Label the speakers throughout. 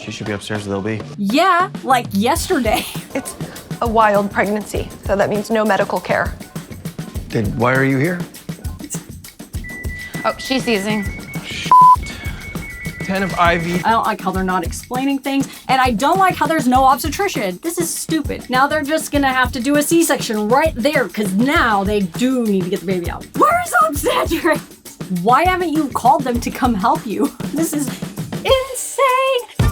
Speaker 1: She should be upstairs with LB.
Speaker 2: Yeah, like yesterday.
Speaker 3: It's a wild pregnancy, so that means no medical care.
Speaker 1: Then why are you here?
Speaker 4: Oh, she's seizing.
Speaker 1: 10 of IV.
Speaker 2: I don't like how they're not explaining things, and I don't like how there's no obstetrician. This is stupid. Now they're just gonna have to do a C-section right there, because now they do need to get the baby out. Where's obstetrics? Why haven't you called them to come help you? This is insane.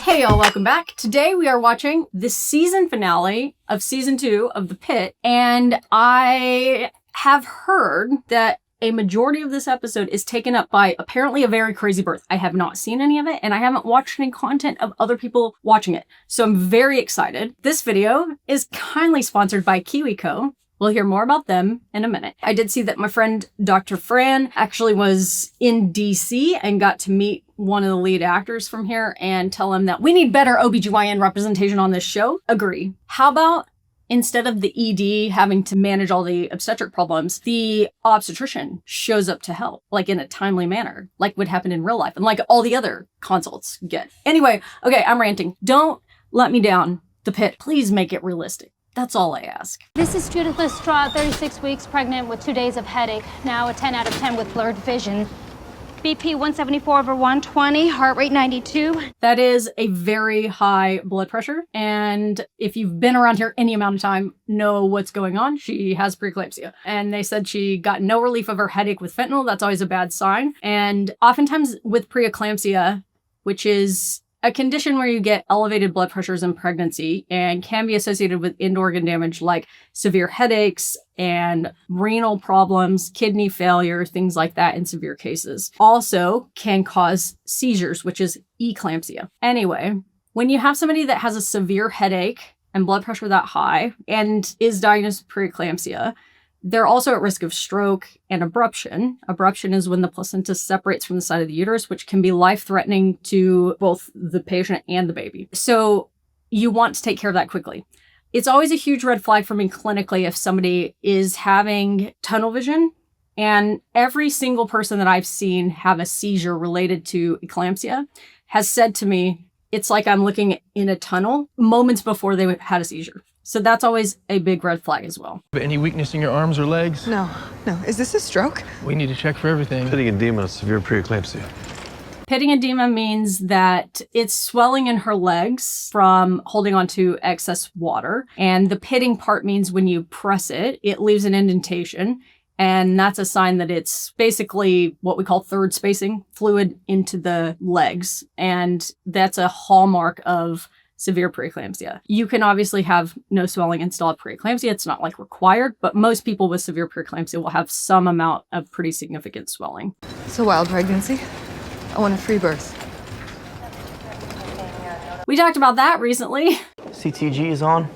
Speaker 2: Hey y'all, welcome back. Today we are watching the season finale of season 2 of The Pitt, and I have heard that a majority of this episode is taken up by apparently a very crazy birth. I have not seen any of it, and I haven't watched any content of other people watching it. So I'm very excited. This video is kindly sponsored by KiwiCo. We'll hear more about them in a minute. I did see that my friend Dr. Fran actually was in DC and got to meet one of the lead actors from here and tell him that we need better OBGYN representation on this show. Agree. How about instead of the ED having to manage all the obstetric problems, the obstetrician shows up to help, like in a timely manner, like would happen in real life and like all the other consults get. Anyway, okay, I'm ranting. Don't let me down, The Pitt. Please make it realistic. That's all I ask.
Speaker 5: This is Judith Lestrade, 36 weeks pregnant with 2 days of headache. Now a 10 out of 10 with blurred vision. BP 174/120, heart rate 92.
Speaker 2: That is a very high blood pressure. And if you've been around here any amount of time, know what's going on. She has preeclampsia. And they said she got no relief of her headache with fentanyl. That's always a bad sign. And oftentimes with preeclampsia, which is a condition where you get elevated blood pressures in pregnancy and can be associated with end organ damage like severe headaches and renal problems, kidney failure, things like that in severe cases. Also can cause seizures, which is eclampsia. Anyway, when you have somebody that has a severe headache and blood pressure that high and is diagnosed with preeclampsia, they're also at risk of stroke and abruption. Abruption is when the placenta separates from the side of the uterus, which can be life-threatening to both the patient and the baby. So you want to take care of that quickly. It's always a huge red flag for me clinically if somebody is having tunnel vision, and every single person that I've seen have a seizure related to eclampsia has said to me, it's like I'm looking in a tunnel moments before they had a seizure. So that's always a big red flag as well.
Speaker 6: Any weakness in your arms or legs?
Speaker 3: No. Is this a stroke?
Speaker 6: We need to check for everything.
Speaker 1: Pitting edema, severe preeclampsia.
Speaker 2: Pitting edema means that it's swelling in her legs from holding on to excess water. And the pitting part means when you press it, it leaves an indentation. And that's a sign that it's basically what we call third spacing fluid into the legs. And that's a hallmark of severe preeclampsia. You can obviously have no swelling and still have preeclampsia. It's not like required, but most people with severe preeclampsia will have some amount of pretty significant swelling.
Speaker 3: It's a wild pregnancy. I want a free birth.
Speaker 2: We talked about that recently.
Speaker 1: CTG is on.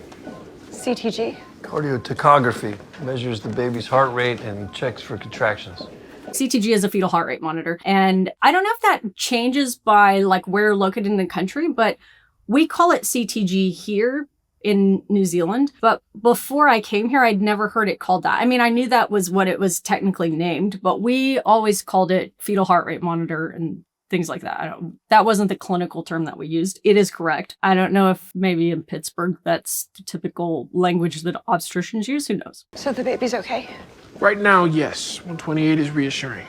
Speaker 3: CTG?
Speaker 1: Cardiotachography measures the baby's heart rate and checks for contractions.
Speaker 2: CTG is a fetal heart rate monitor. And I don't know if that changes by like where you're located in the country, but we call it CTG here in New Zealand, but before I came here, I'd never heard it called that. I mean, I knew that was what it was technically named, but we always called it fetal heart rate monitor and things like that. That wasn't the clinical term that we used. It is correct. I don't know if maybe in Pittsburgh, that's the typical language that obstetricians use. Who knows?
Speaker 3: So the baby's okay?
Speaker 7: Right now, yes. 128 is reassuring.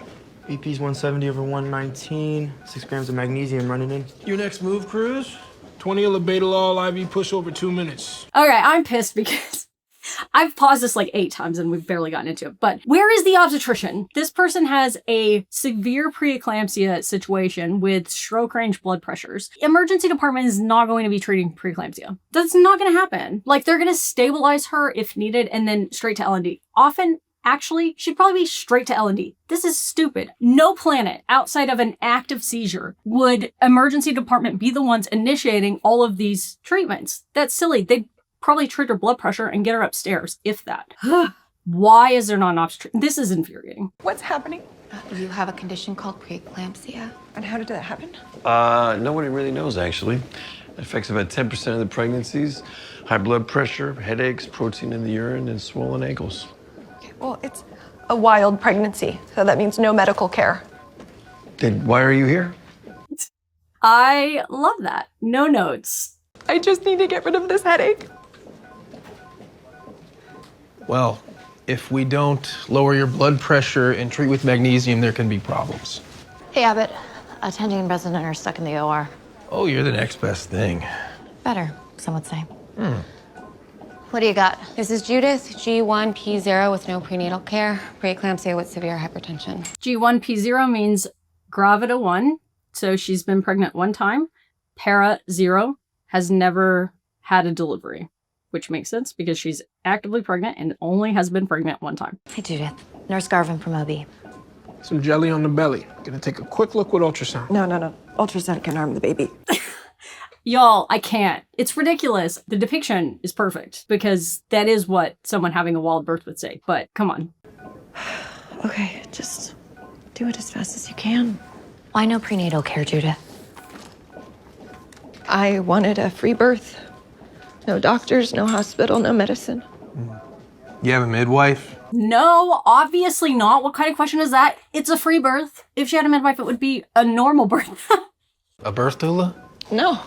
Speaker 8: BP's 170/119, 6 grams of magnesium running in.
Speaker 7: Your next move, Cruz? 20 labetalol IV push over 2 minutes.
Speaker 2: Okay, I'm pissed because I've paused this like 8 times and we've barely gotten into it. But where is the obstetrician? This person has a severe preeclampsia situation with stroke range blood pressures. Emergency department is not going to be treating preeclampsia. That's not going to happen. Like they're going to stabilize her if needed and then straight to L&D. Often, actually, she'd probably be straight to L&D. This is stupid. No planet outside of an active seizure would emergency department be the ones initiating all of these treatments. That's silly. They'd probably treat her blood pressure and get her upstairs, if that. Why is there not an obstetrician? This is infuriating.
Speaker 3: What's happening?
Speaker 4: You have a condition called preeclampsia.
Speaker 3: And how did that happen?
Speaker 1: Nobody really knows, actually. It affects about 10% of the pregnancies. High blood pressure, headaches, protein in the urine, and swollen ankles.
Speaker 3: Well, it's a wild pregnancy, so that means no medical care.
Speaker 1: Then why are you here?
Speaker 2: I love that. No notes.
Speaker 3: I just need to get rid of this headache.
Speaker 6: Well, if we don't lower your blood pressure and treat with magnesium, there can be problems.
Speaker 9: Hey, Abbott. Attending and resident are stuck in the OR.
Speaker 6: Oh, you're the next best thing.
Speaker 9: Better, some would say. What do you got?
Speaker 4: This is Judith, G1P0 with no prenatal care, preeclampsia with severe hypertension.
Speaker 2: G1P0 means gravida 1, so she's been pregnant one time. Para 0 has never had a delivery, which makes sense because she's actively pregnant and only has been pregnant one time.
Speaker 9: Hey, Judith. Nurse Garvin from OB.
Speaker 7: Some jelly on the belly. Gonna take a quick look with ultrasound.
Speaker 3: No. Ultrasound can harm the baby.
Speaker 2: Y'all, I can't. It's ridiculous. The depiction is perfect because that is what someone having a wild birth would say. But come on.
Speaker 3: Okay, just do it as fast as you can.
Speaker 9: Why no prenatal care, Judith?
Speaker 3: I wanted a free birth. No doctors, no hospital, no medicine.
Speaker 6: You have a midwife?
Speaker 2: No, obviously not. What kind of question is that? It's a free birth. If she had a midwife, it would be a normal birth.
Speaker 6: A birth doula?
Speaker 3: No,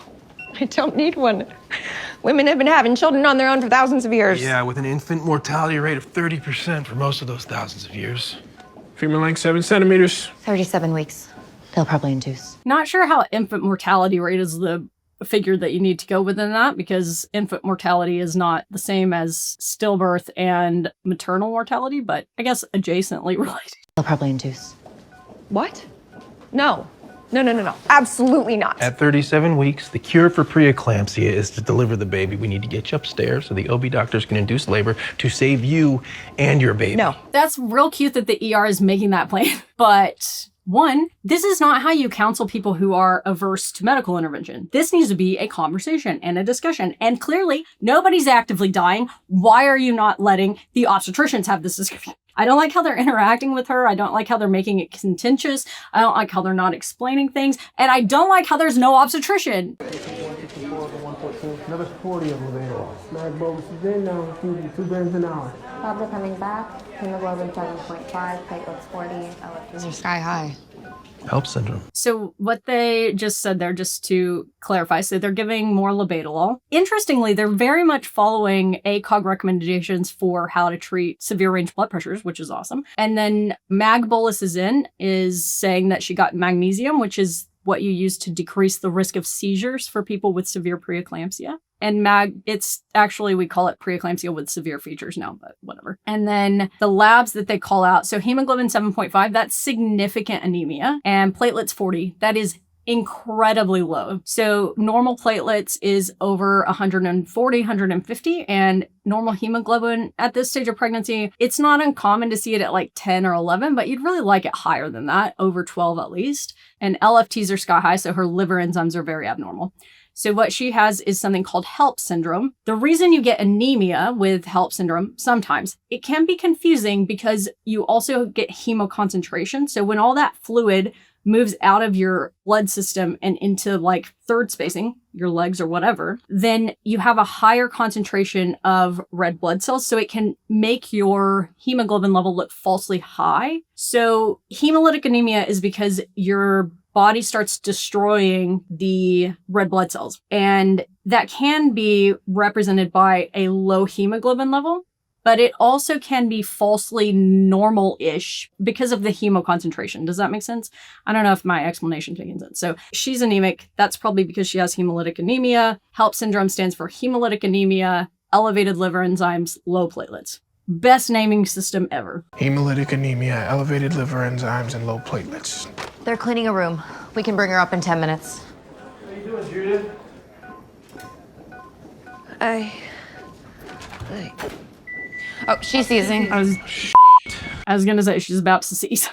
Speaker 3: I don't need one. Women have been having children on their own for thousands of years.
Speaker 6: Yeah, with an infant mortality rate of 30% for most of those thousands of years.
Speaker 7: Female length 7 centimeters.
Speaker 9: 37 weeks. They'll probably induce.
Speaker 2: Not sure how infant mortality rate is the figure that you need to go within that because infant mortality is not the same as stillbirth and maternal mortality, but I guess adjacently related.
Speaker 9: They'll probably induce.
Speaker 3: What? No. Absolutely not.
Speaker 6: At 37 weeks, the cure for preeclampsia is to deliver the baby. We need to get you upstairs so the OB doctors can induce labor to save you and your baby.
Speaker 3: No.
Speaker 2: That's real cute that the ER is making that plan, but one, this is not how you counsel people who are averse to medical intervention. This needs to be a conversation and a discussion. And clearly, nobody's actively dying. Why are you not letting the obstetricians have this discussion? I don't like how they're interacting with her. I don't like how they're making it contentious. I don't like how they're not explaining things. And I don't like how there's no obstetrician.
Speaker 7: Another 40 of them available. Mag bolus is in now, 2 grams an hour.
Speaker 4: Labs are coming back. Hemoglobin 7.5, platelets 40, LFTs are sky high.
Speaker 6: HELP syndrome.
Speaker 2: So what they just said there, just to clarify, so they're giving more labetalol. Interestingly, they're very much following ACOG recommendations for how to treat severe range blood pressures, which is awesome. And then Mag Bolus is saying that she got magnesium, which is what you use to decrease the risk of seizures for people with severe preeclampsia. And it's actually, we call it preeclampsia with severe features now, but whatever. And then the labs that they call out, so hemoglobin 7.5, that's significant anemia, and platelets 40, that is incredibly low. So normal platelets is over 140, 150, and normal hemoglobin at this stage of pregnancy, it's not uncommon to see it at like 10 or 11, but you'd really like it higher than that, over 12 at least. And LFTs are sky high, so her liver enzymes are very abnormal. So what she has is something called HELP syndrome. The reason you get anemia with HELP syndrome, sometimes, it can be confusing because you also get hemoconcentration. So when all that fluid moves out of your blood system and into like third spacing, your legs or whatever, then you have a higher concentration of red blood cells. So it can make your hemoglobin level look falsely high. So hemolytic anemia is because your body starts destroying the red blood cells. And that can be represented by a low hemoglobin level, but it also can be falsely normal-ish because of the hemoconcentration. Does that make sense? I don't know if my explanation is making sense. So she's anemic. That's probably because she has hemolytic anemia. HELP syndrome stands for hemolytic anemia, elevated liver enzymes, low platelets. Best naming system ever.
Speaker 7: Hemolytic anemia, elevated liver enzymes, and low platelets.
Speaker 9: They're cleaning a room. We can bring her up in 10 minutes.
Speaker 8: How you doing, Judith?
Speaker 4: Oh, she's seizing.
Speaker 2: I was gonna say she's about to seize.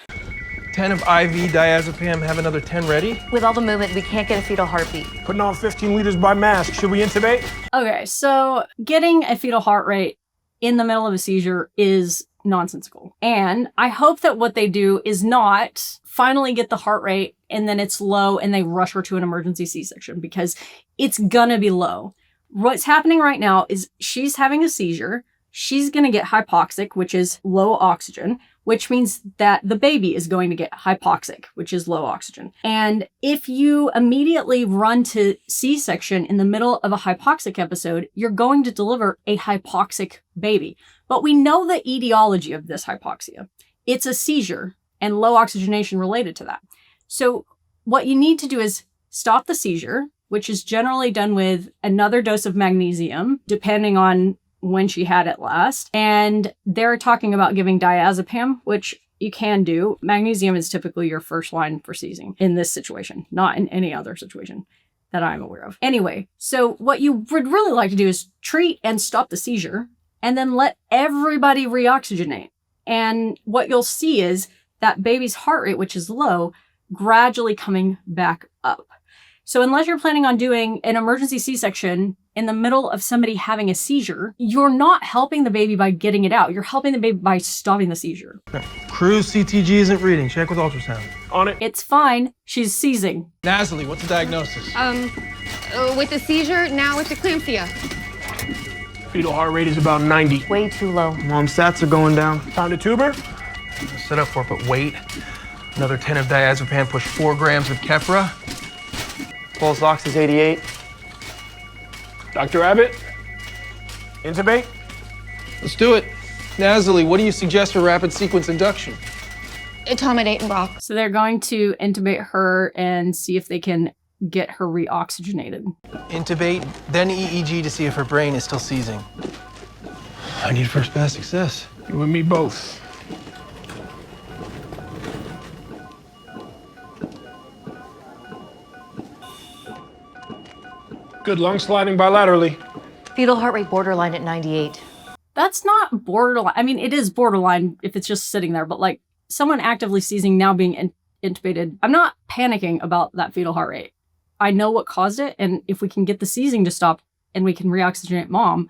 Speaker 6: 10 of IV diazepam, have another 10 ready?
Speaker 9: With all the movement, we can't get a fetal heartbeat.
Speaker 7: Putting on 15 liters by mask. Should we intubate?
Speaker 2: Okay, so getting a fetal heart rate in the middle of a seizure is nonsensical. And I hope that what they do is not finally get the heart rate and then it's low and they rush her to an emergency C-section because it's gonna be low. What's happening right now is she's having a seizure. she's going to get hypoxic, which is low oxygen, which means that the baby is going to get hypoxic, which is low oxygen. And if you immediately run to C-section in the middle of a hypoxic episode, you're going to deliver a hypoxic baby. But we know the etiology of this hypoxia. It's a seizure and low oxygenation related to that. So what you need to do is stop the seizure, which is generally done with another dose of magnesium, depending on when she had it last. And they're talking about giving diazepam, which you can do. Magnesium is typically your first line for seizing in this situation, not in any other situation that I'm aware of. Anyway, so what you would really like to do is treat and stop the seizure and then let everybody reoxygenate. And what you'll see is that baby's heart rate, which is low, gradually coming back up. So unless you're planning on doing an emergency C-section in the middle of somebody having a seizure, you're not helping the baby by getting it out. You're helping the baby by stopping the seizure.
Speaker 6: Cruise CTG isn't reading. Check with ultrasound.
Speaker 7: On it.
Speaker 2: It's fine. She's seizing.
Speaker 6: Nasally, what's the diagnosis?
Speaker 3: With the seizure, now with eclampsia.
Speaker 7: Fetal heart rate is about 90.
Speaker 9: Way too low.
Speaker 8: Mom's stats are going down.
Speaker 7: Found a tuber?
Speaker 6: Set up for it, but wait. Another 10 of diazepam, push 4 grams of Keppra.
Speaker 8: Pulse ox is 88.
Speaker 7: Dr. Abbott? Intubate?
Speaker 6: Let's do it. Nasally, what do you suggest for rapid sequence induction?
Speaker 3: Etomidate and rock.
Speaker 2: So they're going to intubate her and see if they can get her reoxygenated.
Speaker 6: Intubate, then EEG to see if her brain is still seizing. I need first pass success.
Speaker 7: You and me both. Good lung sliding bilaterally.
Speaker 9: Fetal heart rate borderline at 98.
Speaker 2: That's not borderline. I mean, it is borderline if it's just sitting there, but like someone actively seizing now being intubated, I'm not panicking about that fetal heart rate. I know what caused it, and if we can get the seizing to stop and we can reoxygenate mom,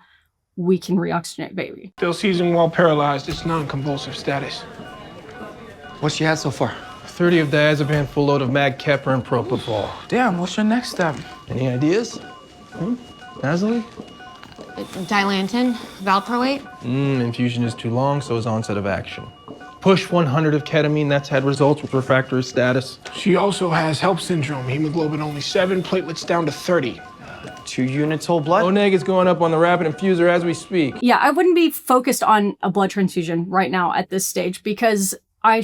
Speaker 2: we can reoxygenate baby.
Speaker 7: Still seizing while paralyzed. It's non-convulsive status.
Speaker 8: What's she had so far?
Speaker 6: 30 of diazepam, full load of mag Keppra and propofol.
Speaker 8: Damn, what's your next step?
Speaker 6: Any ideas? Nasally?
Speaker 3: Dilantin, valproate.
Speaker 6: Infusion is too long, so is onset of action. Push 100 of ketamine, that's had results with refractory status.
Speaker 7: She also has HELP syndrome. Hemoglobin only 7, platelets down to 30.
Speaker 8: 2 units whole blood?
Speaker 6: O-neg is going up on the rapid infuser as we speak.
Speaker 2: Yeah, I wouldn't be focused on a blood transfusion right now at this stage because I'm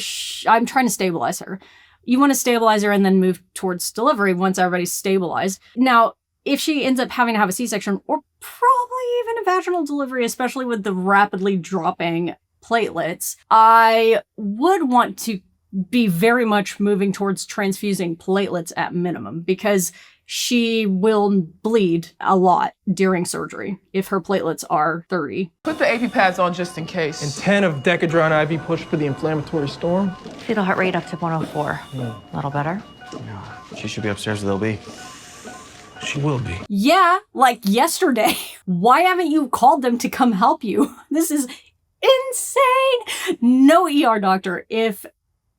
Speaker 2: trying to stabilize her. You want to stabilize her and then move towards delivery once everybody's stabilized. Now, if she ends up having to have a C-section or probably even a vaginal delivery, especially with the rapidly dropping platelets, I would want to be very much moving towards transfusing platelets at minimum because she will bleed a lot during surgery if her platelets are 30.
Speaker 10: Put the AP pads on just in case.
Speaker 6: And 10 of Decadron IV push for the inflammatory storm.
Speaker 9: Fetal heart rate up to 104. A little better.
Speaker 8: She should be upstairs with LB.
Speaker 6: She will be.
Speaker 2: Yeah, like yesterday. Why haven't you called them to come help you? This is insane. No ER doctor, if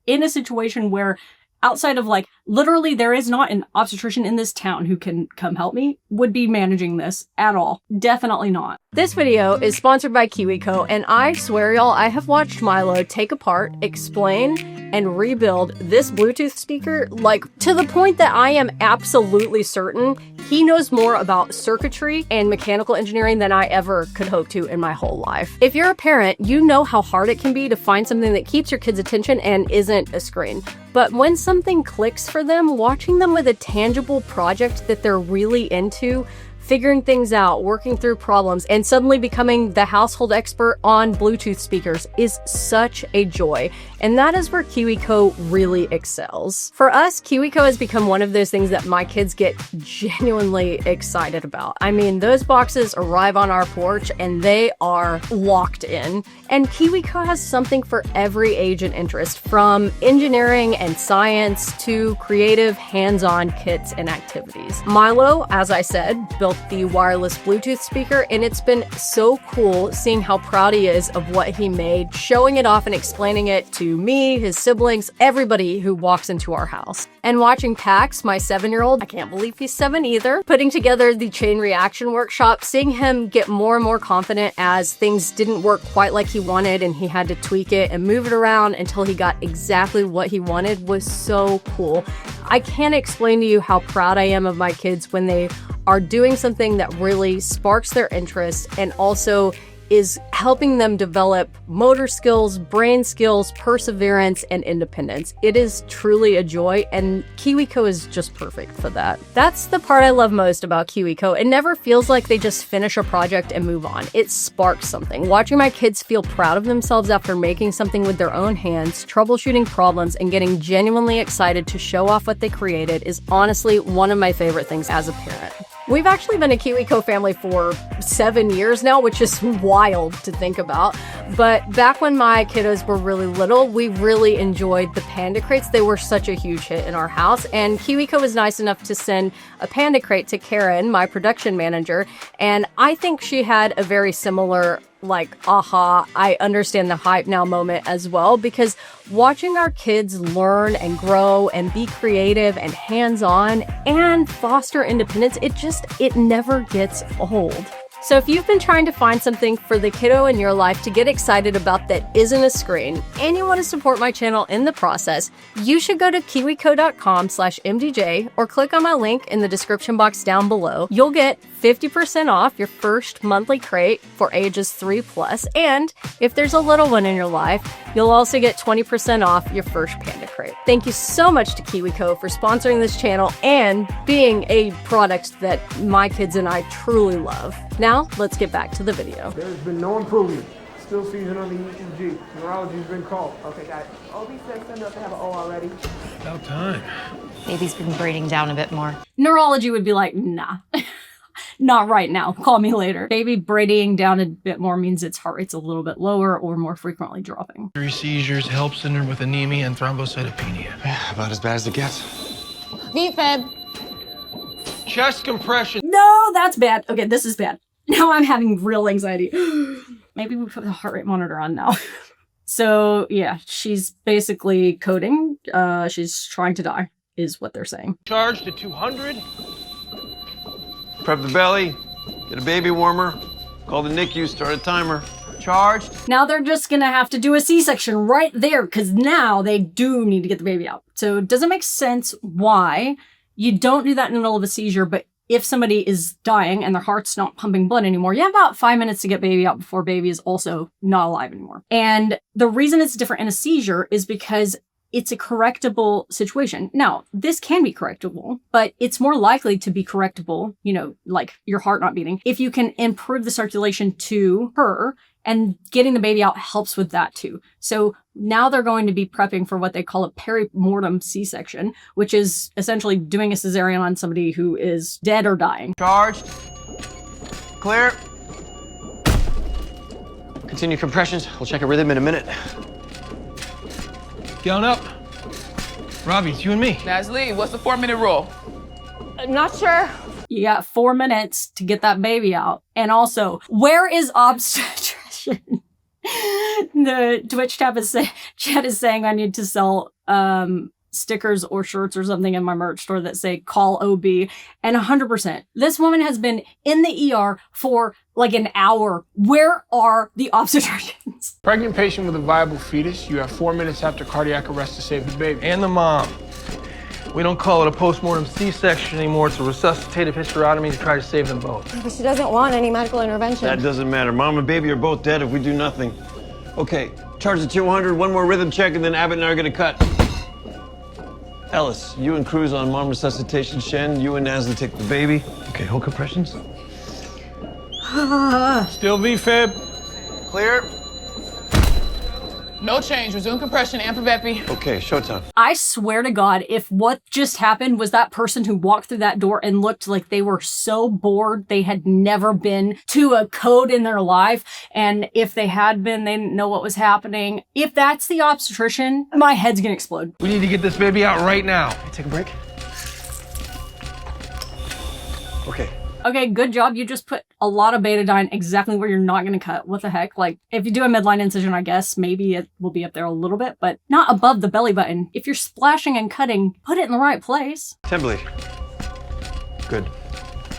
Speaker 2: in a situation where outside of like literally there is not an obstetrician in this town who can come help me, would be managing this at all. Definitely not. This video is sponsored by KiwiCo, and I swear y'all, I have watched Milo take apart, explain, and rebuild this Bluetooth speaker like to the point that I am absolutely certain he knows more about circuitry and mechanical engineering than I ever could hope to in my whole life. If you're a parent, you know how hard it can be to find something that keeps your kids' attention and isn't a screen. But when something clicks for them, watching them with a tangible project that they're really into, figuring things out, working through problems, and suddenly becoming the household expert on Bluetooth speakers is such a joy. And that is where KiwiCo really excels. For us, KiwiCo has become one of those things that my kids get genuinely excited about. I mean, those boxes arrive on our porch and they are locked in. And KiwiCo has something for every age and interest, from engineering and science to creative hands-on kits and activities. Milo, as I said, built out the wireless Bluetooth speaker, and it's been so cool seeing how proud he is of what he made, showing it off and explaining it to me, his siblings, everybody who walks into our house. And watching Pax, my 7-year-old, I can't believe he's 7 either, putting together the chain reaction workshop, seeing him get more and more confident as things didn't work quite like he wanted and he had to tweak it and move it around until he got exactly what he wanted was so cool. I can't explain to you how proud I am of my kids when they are doing something that really sparks their interest and also is helping them develop motor skills, brain skills, perseverance, and independence. It is truly a joy, and KiwiCo is just perfect for that. That's the part I love most about KiwiCo. It never feels like they just finish a project and move on. It sparks something. Watching my kids feel proud of themselves after making something with their own hands, troubleshooting problems, and getting genuinely excited to show off what they created is honestly one of my favorite things as a parent. We've actually been a KiwiCo family for 7 years now, which is wild to think about. But back when my kiddos were really little, we really enjoyed the panda crates. They were such a huge hit in our house. And KiwiCo was nice enough to send a panda crate to Karen, my production manager. And I think she had a very similar aha, I understand the hype now moment as well, because watching our kids learn and grow and be creative and hands-on and foster independence, it never gets old. So if you've been trying to find something for the kiddo in your life to get excited about that isn't a screen, and you want to support my channel in the process, you should go to kiwico.com/MDJ or click on my link in the description box down below. You'll get 50% off your first monthly crate for ages 3+, and if there's a little one in your life, you'll also get 20% off your first panda crate. Thank you so much to KiwiCo for sponsoring this channel and being a product that my kids and I truly love. Now, let's get back to the video.
Speaker 7: There's been no improvement. Still seizure on the ECG. Neurology's been called.
Speaker 4: Okay, got it. OB says send up to have an O already.
Speaker 6: About time.
Speaker 9: Baby's been breathing down a bit more.
Speaker 2: Neurology would be like, nah. Not right now. Call me later. Baby braiding down a bit more means its heart rate's a little bit lower or more frequently dropping.
Speaker 6: Seizures help syndrome with anemia and thrombocytopenia.
Speaker 1: Yeah, about as bad as it gets.
Speaker 10: VFib.
Speaker 6: Chest compression.
Speaker 2: No, that's bad. Okay, this is bad. Now I'm having real anxiety. Maybe we put the heart rate monitor on now. So yeah, she's basically coding. She's trying to die, is what they're saying.
Speaker 6: Charge to 200.
Speaker 1: Prep the belly, get a baby warmer, call the NICU, start a timer.
Speaker 6: Charged.
Speaker 2: Now they're just gonna have to do a C-section right there because now they do need to get the baby out. So it doesn't make sense why you don't do that in the middle of a seizure, but if somebody is dying and their heart's not pumping blood anymore, you have about 5 minutes to get baby out before baby is also not alive anymore. And the reason it's different in a seizure is because it's a correctable situation. Now, this can be correctable, but it's more likely to be correctable, like your heart not beating, if you can improve the circulation to her, and getting the baby out helps with that too. So now they're going to be prepping for what they call a perimortem C-section, which is essentially doing a cesarean on somebody who is dead or dying.
Speaker 6: Charged. Clear.
Speaker 1: Continue compressions. We'll check a rhythm in a minute.
Speaker 6: Gown up. Robbie, it's you and me.
Speaker 10: Nasli, what's the 4-minute rule?
Speaker 3: I'm not sure.
Speaker 2: You got 4 minutes to get that baby out. And also, where is obstetrician? The Twitch chat is saying I need to sell stickers or shirts or something in my merch store that say call OB. And 100%, this woman has been in the ER for like an hour. Where are the obstetricians?
Speaker 7: Pregnant patient with a viable fetus. You have 4 minutes after cardiac arrest to save the baby.
Speaker 6: And the mom. We don't call it a postmortem C-section anymore. It's a resuscitative hysterotomy to try to save them both.
Speaker 3: But she doesn't want any medical intervention.
Speaker 1: That doesn't matter. Mom and baby are both dead if we do nothing. Okay, charge to 200, one more rhythm check, and then Abbott and I are gonna cut. Ellis, you and Cruz on mom resuscitation. Shen, you and Nasli take the baby. Okay, hold compressions.
Speaker 7: Still VFib.
Speaker 6: Clear.
Speaker 10: No change. Resume compression and Pavepi.
Speaker 1: Okay, showtime.
Speaker 2: I swear to God, if what just happened was that person who walked through that door and looked like they were so bored they had never been to a code in their life, and if they had been, they didn't know what was happening. If that's the obstetrician, my head's gonna explode.
Speaker 6: We need to get this baby out right now.
Speaker 1: Take a break. Okay,
Speaker 2: Okay, good job. You just put a lot of betadine exactly where you're not going to cut. What the heck? Like, if you do a midline incision, I guess maybe it will be up there a little bit, but not above the belly button. If you're splashing and cutting, put it in the right place.
Speaker 1: Tembley. Good.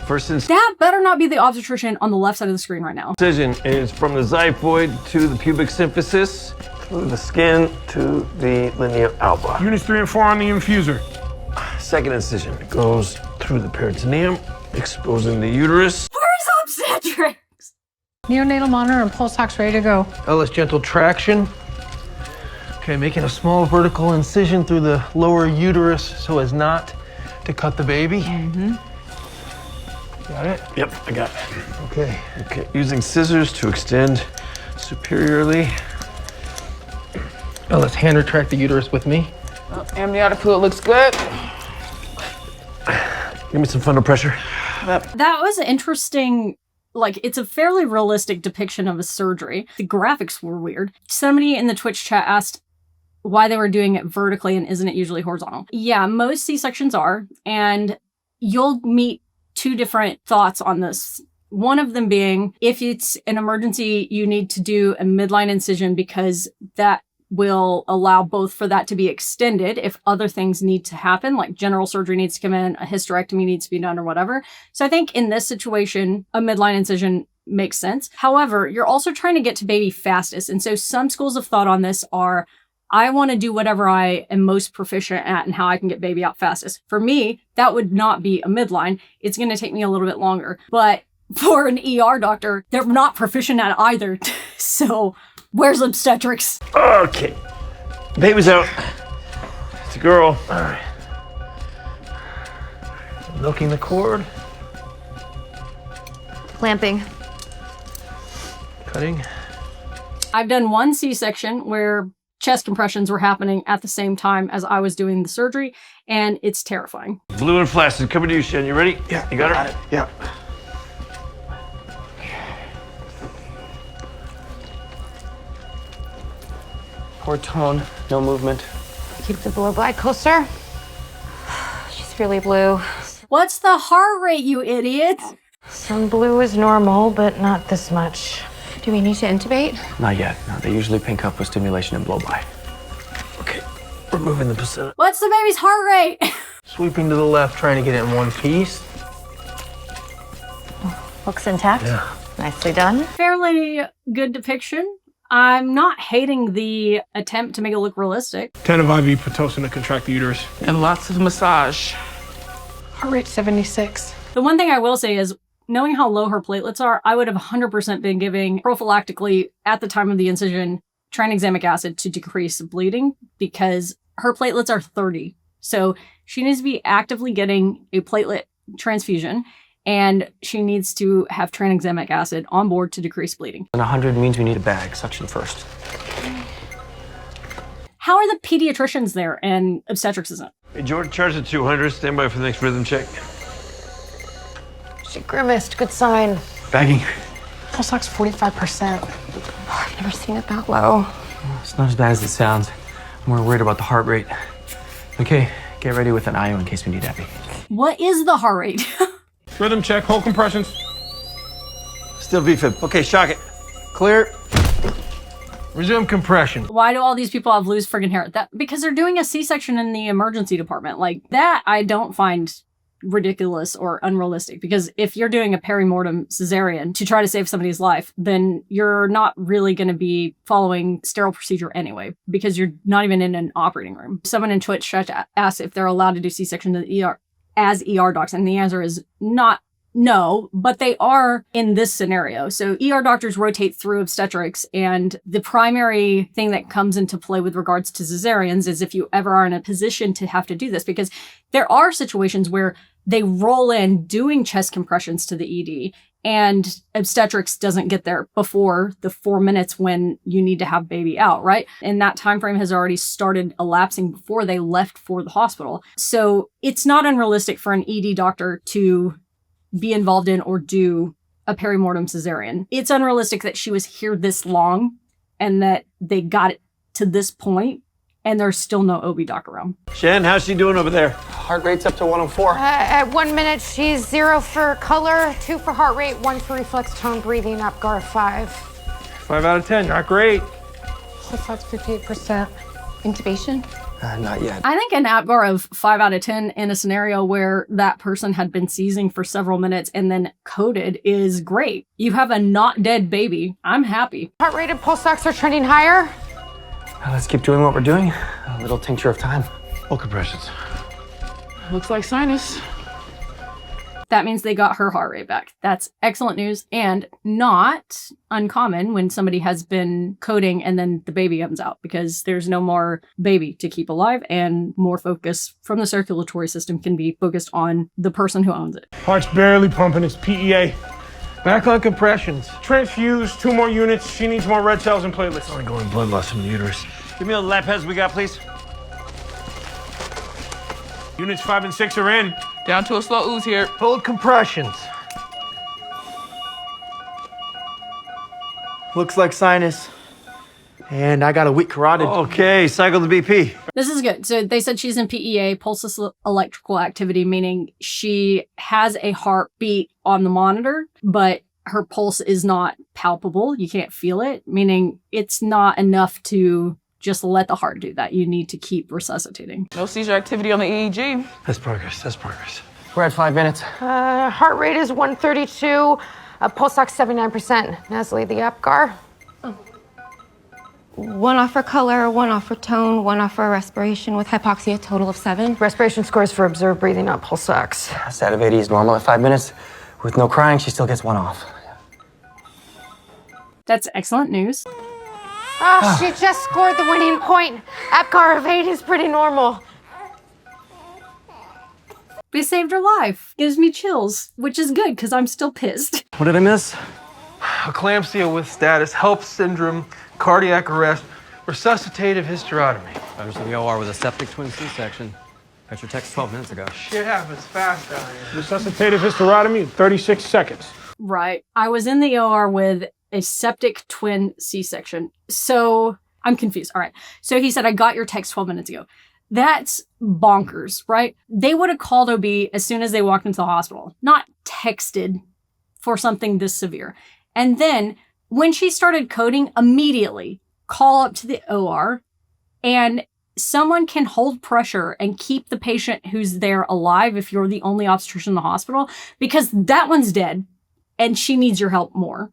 Speaker 1: First
Speaker 2: That better not be the obstetrician on the left side of the screen right now.
Speaker 1: incision is from the xiphoid to the pubic symphysis, through the skin to the linea alba.
Speaker 7: Units 3 and 4 on the infuser.
Speaker 1: Second incision goes through the peritoneum, exposing the uterus.
Speaker 2: Where's obstetrics?
Speaker 11: Neonatal monitor and pulse ox ready to go.
Speaker 6: Ellis, gentle traction. Okay, making a small vertical incision through the lower uterus so as not to cut the baby. Got it?
Speaker 1: Yep, I got it.
Speaker 6: Okay.
Speaker 1: Okay, using scissors to extend superiorly.
Speaker 6: Ellis, hand retract the uterus with me.
Speaker 10: Amniotic fluid looks good.
Speaker 1: Give me some fundal pressure.
Speaker 2: That was interesting. Like, it's a fairly realistic depiction of a surgery. The graphics were weird. Somebody in the Twitch chat asked why they were doing it vertically and isn't it usually horizontal? Yeah, most C-sections are, and you'll meet two different thoughts on this. One of them being, if it's an emergency, you need to do a midline incision because that will allow both for that to be extended if other things need to happen, like general surgery needs to come in, a hysterectomy needs to be done or whatever. So I think in this situation, a midline incision makes sense. However, you're also trying to get to baby fastest. And so some schools of thought on this are, I want to do whatever I am most proficient at and how I can get baby out fastest. For me, that would not be a midline. It's going to take me a little bit longer. But for an ER doctor, they're not proficient at either. So where's obstetrics?
Speaker 1: Okay. Baby's out. It's a girl.
Speaker 6: All right. Milking the cord.
Speaker 3: Clamping.
Speaker 6: Cutting.
Speaker 2: I've done one C-section where chest compressions were happening at the same time as I was doing the surgery, and it's terrifying.
Speaker 1: Blue and flaccid. Coming to you, Shen. You ready?
Speaker 8: Yeah.
Speaker 1: You got her?
Speaker 8: it. Yeah. Poor tone, no movement.
Speaker 9: Keep the blue black closer. She's really blue.
Speaker 2: What's the heart rate, you idiot?
Speaker 9: Some blue is normal, but not this much.
Speaker 3: Do we need to intubate?
Speaker 8: Not yet. No, they usually pink up with stimulation and blow by.
Speaker 1: Okay. We're moving the placenta.
Speaker 2: What's the baby's heart rate?
Speaker 6: Sweeping to the left, trying to get it in one piece.
Speaker 9: Looks intact.
Speaker 6: Yeah.
Speaker 9: Nicely done.
Speaker 2: Fairly good depiction. I'm not hating the attempt to make it look realistic.
Speaker 7: 10 of IV Pitocin to contract the uterus.
Speaker 10: And lots of massage.
Speaker 11: Heart rate 76.
Speaker 2: The one thing I will say is, knowing how low her platelets are, I would have 100% been giving prophylactically at the time of the incision tranexamic acid to decrease bleeding because her platelets are 30. So she needs to be actively getting a platelet transfusion and she needs to have tranexamic acid on board to decrease bleeding.
Speaker 8: And 100 means we need a bag. Suction first.
Speaker 2: How are the pediatricians there and obstetrics isn't?
Speaker 1: Hey, Jordan, charge at 200. Stand by for the next rhythm check.
Speaker 9: She grimaced. Good sign.
Speaker 1: Bagging.
Speaker 11: Pulse ox 45%.
Speaker 3: I've never seen it that low.
Speaker 8: It's not as bad as it sounds. I'm more worried about the heart rate. Okay, get ready with an IO in case we need epi.
Speaker 2: What is the heart rate?
Speaker 7: Rhythm check, hold compressions.
Speaker 1: Still VFib. Okay, shock it.
Speaker 6: Clear. Resume compression.
Speaker 2: Why do all these people have loose friggin' hair? Because they're doing a C-section in the emergency department. Like, that I don't find ridiculous or unrealistic. Because if you're doing a perimortem cesarean to try to save somebody's life, then you're not really going to be following sterile procedure anyway, because you're not even in an operating room. Someone in Twitch asked if they're allowed to do C-section in the ER as ER docs, and the answer is no, but they are in this scenario. So ER doctors rotate through obstetrics, and the primary thing that comes into play with regards to cesareans is if you ever are in a position to have to do this, because there are situations where they roll in doing chest compressions to the ED, and obstetrics doesn't get there before the 4 minutes when you need to have baby out, right? And that time frame has already started elapsing before they left for the hospital. So it's not unrealistic for an ED doctor to be involved in or do a perimortem cesarean. It's unrealistic that she was here this long and that they got it to this point and there's still no OB doc around.
Speaker 1: Shan, how's she doing over there?
Speaker 8: Heart rate's up to 104.
Speaker 9: At 1 minute, she's 0 for color, 2 for heart rate, 1 for reflex tone breathing, Apgar 5.
Speaker 6: 5 out of 10, not great.
Speaker 11: Pulse ox 58%.
Speaker 3: Intubation?
Speaker 8: Not yet.
Speaker 2: I think an Apgar of 5 out of 10 in a scenario where that person had been seizing for several minutes and then coded is great. You have a not dead baby. I'm happy.
Speaker 9: Heart rate and pulse ox are trending higher.
Speaker 8: Let's keep doing what we're doing. A little tincture of time.
Speaker 1: All compressions.
Speaker 10: Looks like sinus.
Speaker 2: That means they got her heart rate back. That's excellent news and not uncommon when somebody has been coding and then the baby comes out because there's no more baby to keep alive and more focus from the circulatory system can be focused on the person who owns it.
Speaker 7: Heart's barely pumping. It's PEA.
Speaker 6: Back on compressions.
Speaker 7: Transfused, 2 more units. She needs more red cells and platelets.
Speaker 1: Ongoing blood loss from the uterus. Give me all the lap heads we got, please.
Speaker 7: Units 5 and 6 are in.
Speaker 10: Down to a slow ooze here.
Speaker 6: Hold compressions.
Speaker 8: Looks like sinus. And I got a weak carotid.
Speaker 1: Okay, cycle the BP.
Speaker 2: This is good. So they said she's in PEA, pulseless electrical activity, meaning she has a heartbeat on the monitor, but her pulse is not palpable. You can't feel it, meaning it's not enough to just let the heart do that. You need to keep resuscitating.
Speaker 10: No seizure activity on the EEG.
Speaker 1: That's progress. That's progress.
Speaker 8: We're at 5 minutes.
Speaker 9: Heart rate is 132, pulse ox 79%. Nasally, the Apgar.
Speaker 3: 1 off for color, 1 off for tone, 1 off for respiration with hypoxia, total of 7.
Speaker 9: Respiration scores for observed breathing, not pulse ox.
Speaker 8: Stat of 80 is normal at 5 minutes. With no crying, she still gets 1 off.
Speaker 2: That's excellent news.
Speaker 9: Oh, she just scored the winning point. Apgar of 8 is pretty normal.
Speaker 2: They saved her life. Gives me chills, which is good because I'm still pissed.
Speaker 8: What did I miss?
Speaker 6: Eclampsia with status, HELP syndrome, cardiac arrest, resuscitative hysterotomy.
Speaker 12: I was in the OR with a septic twin C-section. Got your text 12 minutes ago.
Speaker 6: Shit happens fast down here.
Speaker 7: Resuscitative hysterotomy in 36 seconds.
Speaker 2: Right. I was in the OR with a septic twin C-section. So I'm confused. All right. So he said, I got your text 12 minutes ago. That's bonkers, right? They would have called OB as soon as they walked into the hospital, not texted for something this severe. And then when she started coding, immediately call up to the OR and someone can hold pressure and keep the patient who's there alive if you're the only obstetrician in the hospital, because that one's dead and she needs your help more.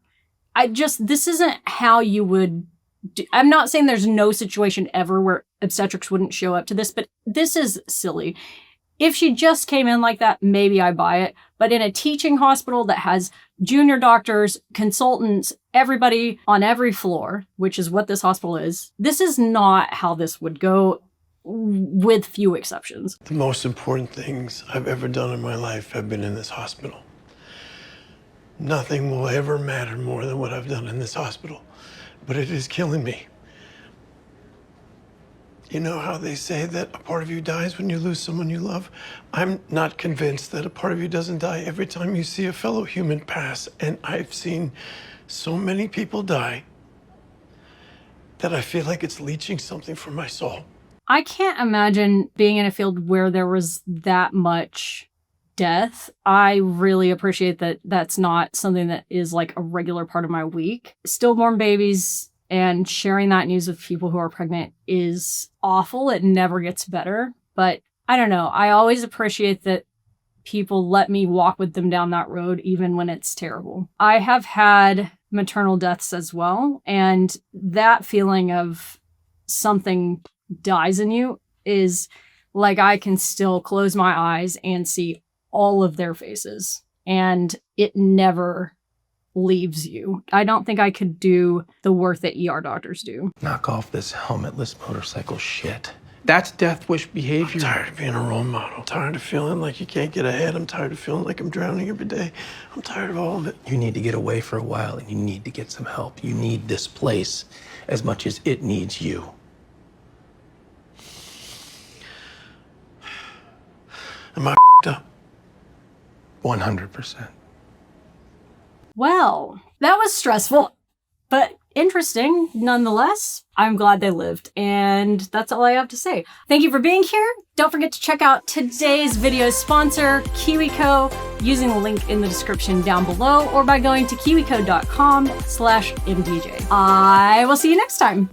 Speaker 2: This isn't how you would do. I'm not saying there's no situation ever where obstetrics wouldn't show up to this, but this is silly. If she just came in like that, maybe I buy it. But in a teaching hospital that has junior doctors, consultants, everybody on every floor, which is what this hospital is, this is not how this would go, with few exceptions.
Speaker 1: The most important things I've ever done in my life have been in this hospital. Nothing will ever matter more than what I've done in this hospital, but it is killing me. You know how they say that a part of you dies when you lose someone you love? I'm not convinced that a part of you doesn't die every time you see a fellow human pass, and I've seen so many people die that I feel like it's leeching something from my soul.
Speaker 2: I can't imagine being in a field where there was that much death. I really appreciate that that's not something that is like a regular part of my week. Stillborn babies and sharing that news with people who are pregnant is awful. It never gets better. But I don't know. I always appreciate that people let me walk with them down that road, even when it's terrible. I have had maternal deaths as well. And that feeling of something dies in you is like I can still close my eyes and see all of their faces. And it never leaves you. I don't think I could do the work that ER doctors do.
Speaker 6: Knock off this helmetless motorcycle shit. That's death wish behavior.
Speaker 1: I'm tired of being a role model. I'm tired of feeling like you can't get ahead. I'm tired of feeling like I'm drowning every day. I'm tired of all of it.
Speaker 6: You need to get away for a while and you need to get some help. You need this place as much as it needs you.
Speaker 1: Am I up?
Speaker 6: 100%.
Speaker 2: Well, that was stressful, but interesting nonetheless. I'm glad they lived, and that's all I have to say. Thank you for being here. Don't forget to check out today's video sponsor, KiwiCo, using the link in the description down below or by going to kiwico.com/mbj. I will see you next time.